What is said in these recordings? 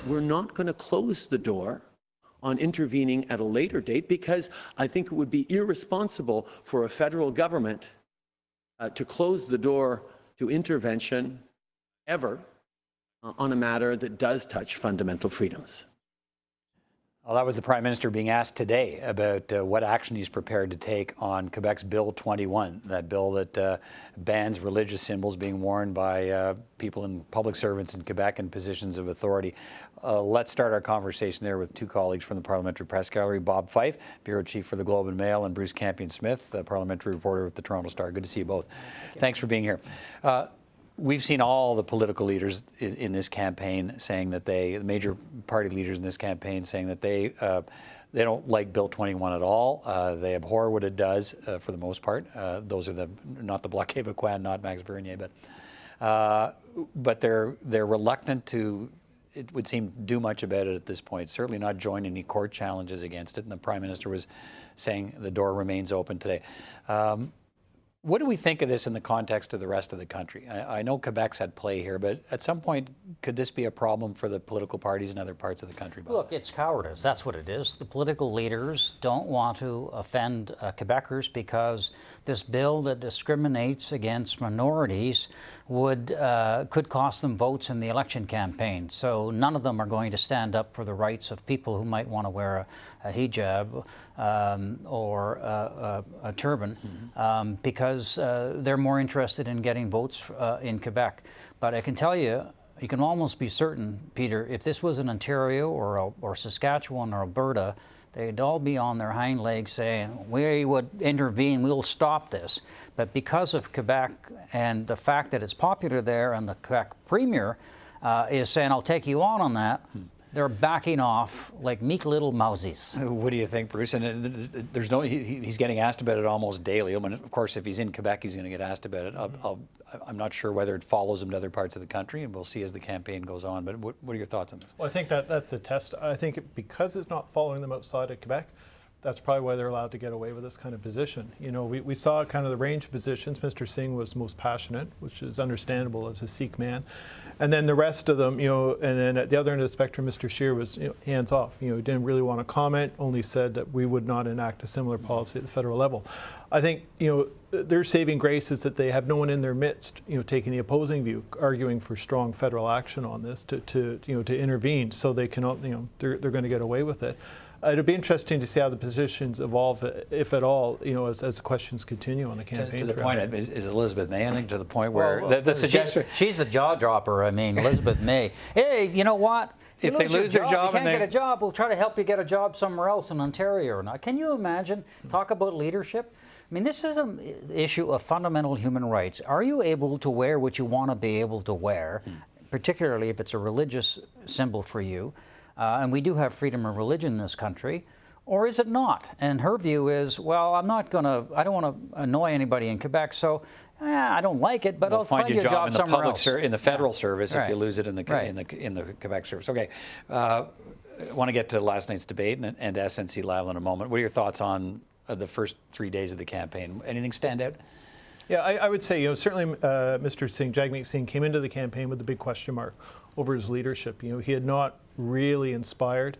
we're not going to close the door on intervening at a later date, because I think it would be irresponsible for a federal government to close the door to intervention ever on a matter that does touch fundamental freedoms. Well, that was the Prime Minister being asked today about what action he's prepared to take on Quebec's Bill 21, that bill that bans religious symbols being worn by people and public servants in Quebec in positions of authority. Let's start our conversation there with two colleagues from the Parliamentary Press Gallery, Bob Fife, Bureau Chief for the Globe and Mail, and Bruce Campion-Smith, Parliamentary Reporter with the Toronto Star. Good to see you both. Thanks for being here. We've seen all the political leaders in this campaign saying that the major party leaders in this campaign saying that they don't like Bill 21 at all. They abhor what it does for the most part. Those are not the Bloc Québécois, not Max Bernier, but they're reluctant to, it would seem, do much about it at this point. Certainly not join any court challenges against it. And the Prime Minister was saying the door remains open today. What do we think of this in the context of the rest of the country? I know Quebec's at play here, but at some point, could this be a problem for the political parties in other parts of the country, Bob? Look, it's cowardice. That's what it is. The political leaders don't want to offend Quebecers because this bill that discriminates against minorities could cost them votes in the election campaign. So none of them are going to stand up for the rights of people who might want to wear a hijab or a turban because they're more interested in getting votes in Quebec. But I can tell you, you can almost be certain, Peter, if this was in Ontario or Saskatchewan or Alberta, they'd all be on their hind legs saying, we would intervene, we'll stop this. But because of Quebec and the fact that it's popular there and the Quebec Premier is saying, I'll take you on that, they're backing off like meek little mousies. What do you think, Bruce? And there's no, he's getting asked about it almost daily. I mean, of course, if he's in Quebec, he's going to get asked about it. I'm not sure whether it follows him to other parts of the country, and we'll see as the campaign goes on. But what are your thoughts on this? Well, I think that's the test. I think because it's not following them outside of Quebec, that's probably why they're allowed to get away with this kind of position. You know, we saw kind of the range of positions. Mr. Singh was most passionate, which is understandable as a Sikh man. And then the rest of them, you know, and then at the other end of the spectrum, Mr. Scheer was, you know, hands off. You know, he didn't really want to comment, only said that we would not enact a similar policy at the federal level. I think, you know, their saving grace is that they have no one in their midst, you know, taking the opposing view, arguing for strong federal action on this to intervene, so they can, you know, they're going to get away with it. It'll be interesting to see how the positions evolve, if at all, you know, as the questions continue on the campaign. To the point, is Elizabeth May, I think, to the point where the suggestion... She's a jaw dropper. I mean, Elizabeth May. Hey, you know what? If they lose their job you can't get a job, we'll try to help you get a job somewhere else in Ontario or not. Can you imagine? Talk about leadership. I mean, this is an issue of fundamental human rights. Are you able to wear what you want to be able to wear, particularly if it's a religious symbol for you? And we do have freedom of religion in this country, or is it not? And her view is, well, I don't want to annoy anybody in Quebec, so I don't like it, but I'll find you a job somewhere else. In the federal service, if you lose it in the Quebec service. Okay, I want to get to last night's debate and SNC-Lavalin in a moment. What are your thoughts on the first 3 days of the campaign? Anything stand out? Yeah, I would say, you know, certainly Mr. Singh, Jagmeet Singh, came into the campaign with a big question mark over his leadership. You know, he had not really inspired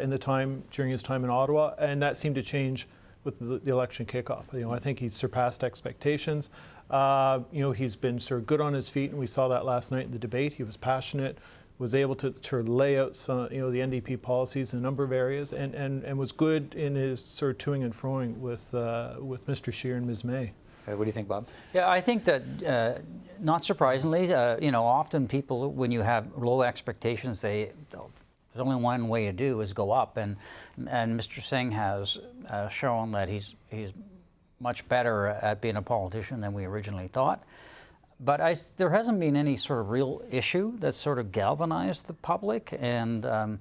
in the time during his time in Ottawa, and that seemed to change with the election kickoff. You know, I think he's surpassed expectations. You know, he's been sort of good on his feet, and we saw that last night in the debate. He was passionate, was able to sort of lay out some, you know, the NDP policies in a number of areas, and was good in his sort of toing and froing with Mr. Scheer and Ms. May. What do you think, Bob? Yeah, I think that, not surprisingly, you know, often people, when you have low expectations, there's only one way to do is go up. And Mr. Singh has shown that he's much better at being a politician than we originally thought. But there hasn't been any sort of real issue that's sort of galvanized the public. And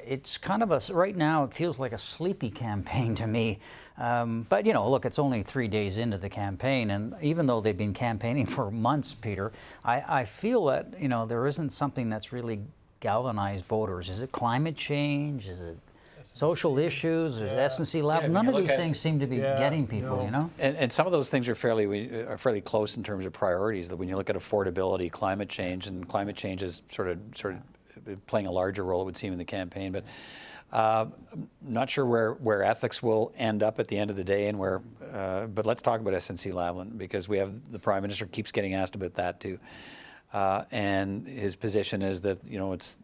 it's kind of right now it feels like a sleepy campaign to me. But, you know, look, it's only 3 days into the campaign, and even though they've been campaigning for months, Peter, I feel that, you know, there isn't something that's really galvanized voters. Is it climate change? Is it social issues? Or SNC-Lavalin? None of these things seem to be getting people, you know? And some of those things are fairly close in terms of priorities. That when you look at affordability, climate change is sort of playing a larger role, it would seem, in the campaign. But I'm not sure where ethics will end up at the end of the day, and where. But let's talk about SNC-Lavalin, because we have the Prime Minister keeps getting asked about that too. And his position is that, you know, it's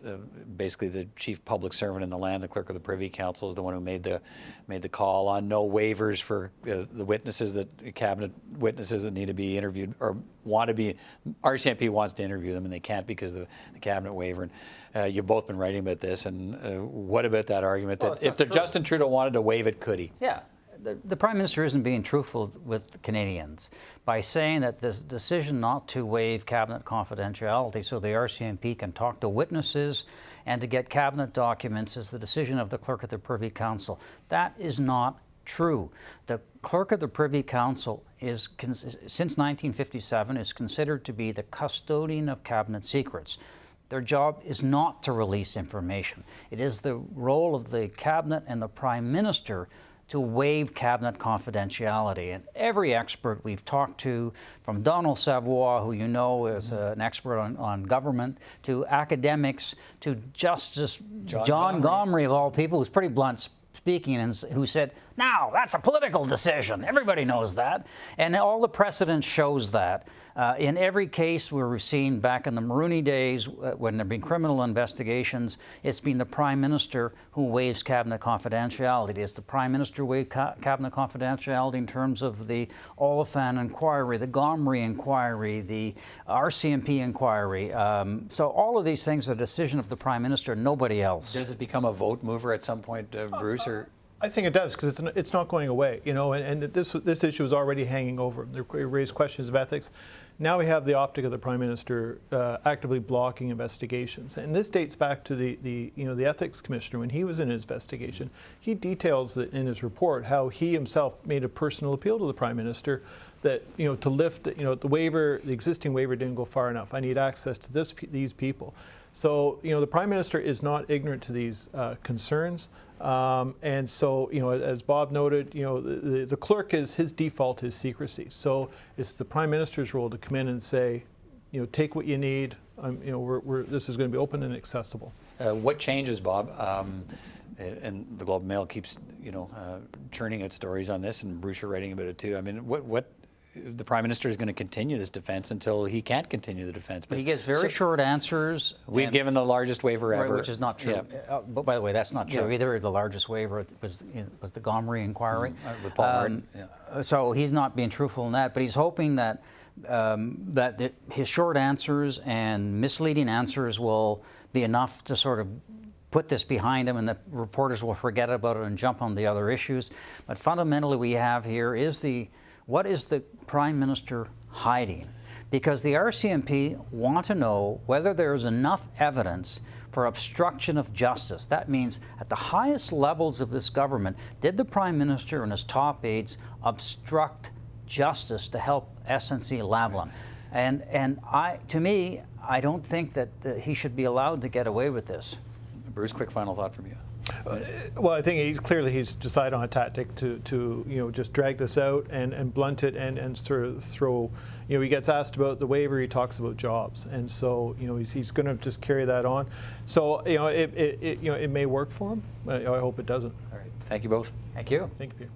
basically the chief public servant in the land, the clerk of the Privy Council, is the one who made the call on no waivers for the witnesses, that cabinet witnesses that need to be interviewed or want to be. RCMP wants to interview them and they can't because of the cabinet waiver. And you've both been writing about this. And what about that argument that if Justin Trudeau wanted to waive it, could he? Yeah. The Prime Minister isn't being truthful with Canadians by saying that the decision not to waive cabinet confidentiality so the RCMP can talk to witnesses and to get cabinet documents is the decision of the Clerk of the Privy Council. That is not true. The Clerk of the Privy Council is, since 1957, is considered to be the custodian of cabinet secrets. Their job is not to release information. It is the role of the cabinet and the Prime Minister to waive cabinet confidentiality. And every expert we've talked to, from Donald Savoy, who you know is an expert on government, to academics, to Justice John Gomery, of all people, who's pretty blunt speaking, and who said, "Now, that's a political decision. Everybody knows that." And all the precedent shows that. In every case where we've seen back in the Maroney days, when there have been criminal investigations, it's been the Prime Minister who waives cabinet confidentiality. It's the Prime Minister waive cabinet confidentiality in terms of the Oliphant inquiry, the Gomery inquiry, the RCMP inquiry. So all of these things are a decision of the Prime Minister, nobody else. Does it become a vote mover at some point, Bruce? Or? I think it does, because it's not going away, you know, and this issue is already hanging over. They raised questions of ethics. Now we have the optic of the Prime Minister actively blocking investigations, and this dates back to the Ethics Commissioner when he was in his investigation. He details in his report how he himself made a personal appeal to the Prime Minister that, you know, to lift, you know, the existing waiver didn't go far enough. I need access to these people. So, you know, the Prime Minister is not ignorant to these concerns. And so, you know, as Bob noted, you know, the clerk his default is secrecy. So it's the Prime Minister's role to come in and say, you know, take what you need. You know, this is going to be open and accessible. What changes, Bob? And the Globe and Mail keeps, you know, churning out stories on this, and Bruce, you're writing about it too. I mean, what the Prime Minister is going to continue this defense until he can't continue the defense. But he gives very short answers. We've given the largest waiver ever. Which is not true. Yeah. But by the way, that's not true either. The largest waiver was the Gomery inquiry. With Paul Martin. So he's not being truthful in that, but he's hoping that his short answers and misleading answers will be enough to sort of put this behind him, and the reporters will forget about it and jump on the other issues. But fundamentally, we have here is what is the Prime Minister hiding? Because the RCMP want to know whether there is enough evidence for obstruction of justice. That means at the highest levels of this government, did the Prime Minister and his top aides obstruct justice to help SNC-Lavalin? And to me, I don't think that he should be allowed to get away with this. Bruce, quick final thought from you. Well, I think he's decided on a tactic to you know, just drag this out and blunt it and sort of throw, you know, he gets asked about the waiver, he talks about jobs, and so, you know, he's going to just carry that on. So, you know, it may work for him. I hope it doesn't. All right. Thank you both. Thank you. Thank you, Peter.